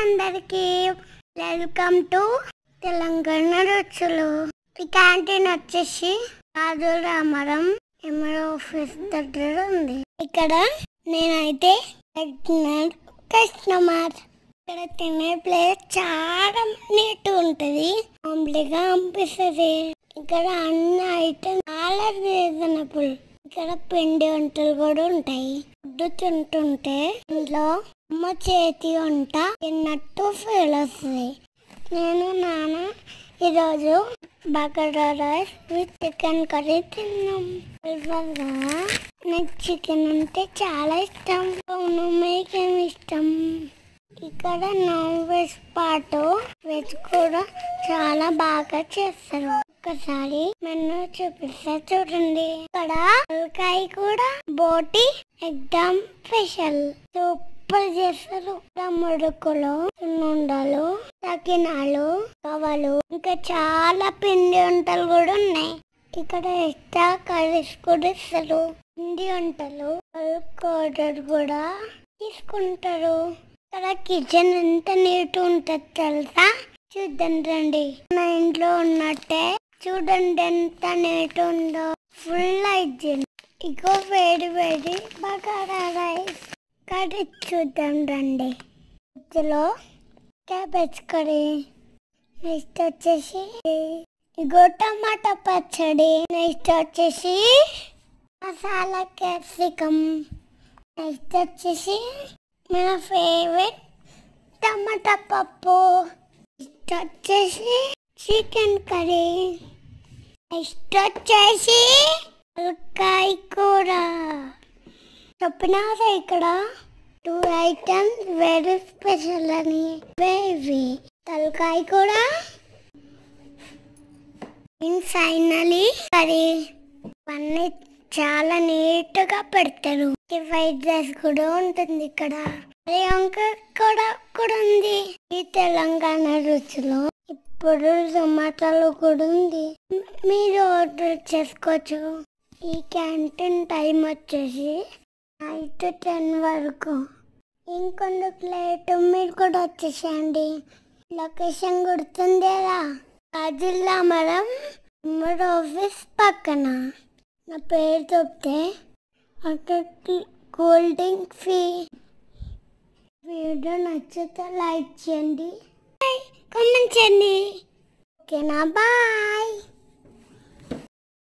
అందరికీ welcome to Telangana రుచులు. ఈ క్యాంటీన్ వచ్చేసి రాజు రామరం ఎంఆర్ ఆఫీస్ దగ్గర ఉంది. ఇక్కడ నేనైతే కస్టమర్. ఇక్కడ తినే ప్లేస్ చాలా నీట్ ఉంటుంది, కాంప్లీట్గా అనిపిస్తుంది. ఇక్కడ అన్ని ఐటమ్స్ చాలా రీజనబుల్. ఇక్కడ పిండి వంటలు కూడా ఉంటాయి. ఫుడ్ తింటుంటే ఇంట్లో అమ్మ చేతి వంట తిన్నట్టు ఫీల్ వస్తుంది. నేను నాన్న ఈరోజు bagara rice with chicken curry తిన్నాం. నాకు చికెన్ అంటే చాలా ఇష్టం. అవును, మీకేమి ఇష్టం? ఇక్కడ నాన్ వెజ్ పాటు వెజ్ కూడా చాలా బాగా చేస్తారు. ఒక్కసారి మెనూ చూపిస్తా చూడండి. ఇక్కడ తలకాయ కూడా బోటి ఎగ్దమ్ స్పెషల్ సూపర్ చేస్తారు. ముడుకులు, సున్నుండలు, సకినాలు, కవలు, ఇంకా చాలా పిండి వంటలు కూడా ఉన్నాయి. ఇక్కడ ఎక్స్ట్రా కర్రీస్ కూడా ఇస్తారు. పిండి వంటలు ఆర్డర్ కూడా తీసుకుంటారు. ఇక్కడ కిచెన్ ఎంత నీట్ ఉంటుంది తెలుసా? చూద్దాం రండి. నా ఇంట్లో ఉన్నట్టే చూడండి ఎంత నీట్ ఉందో. Full hygiene. ఇగో వేడి వేడి బగారా రైస్ కర్రీ చూద్దాం రండి. ఇందులో క్యాబేజ్ కర్రీ, నెక్స్ట్ వచ్చేసి ఇగో టమాటా పచ్చడి, నెక్స్ట్ వచ్చేసి మసాలా క్యాప్సికమ్, నెక్స్ట్ వచ్చేసి మన ఫేవరెట్ టమాటా పప్పు, నెక్స్ట్ వచ్చేసి చికెన్ కర్రీ, నెక్స్ట్ వచ్చేసి తలకాయ కూర. చెప్పినారా ఇక్కడ 2 ఐటమ్స్ వెరీ స్పెషల్ అని. ఇవి తలకాయ కూర, ఫైనలీ కర్రీ. అన్నీ చాలా నీట్ గా పెడతారు. ఫ్రైడ్ రైస్ కూడా ఉంటుంది ఇక్కడ. కూడా ఉంది ఈ తెలంగాణ రుచిలో. ఇప్పుడు జొమాటోలో కూడా ఉంది, మీరు ఆర్డర్ చేసుకోవచ్చు. ఈ క్యాంటీన్ టైం వచ్చేసి నైట్ 10 వరకు. ఇంకొందుకు లేట్, మీరు కూడా వచ్చేసేయండి. లొకేషన్ గుర్తుందేరా? రాజు రామరం ఎంఆర్ ఆఫీస్ పక్కన. నా పేరు చెప్తే అక్కడ కూల్ డ్రింక్ ఫ్రీ. వీడియో నచ్చితే లైక్ చేయండి, కామెంట్ చేయండి. ఓకేనా? బాయ్.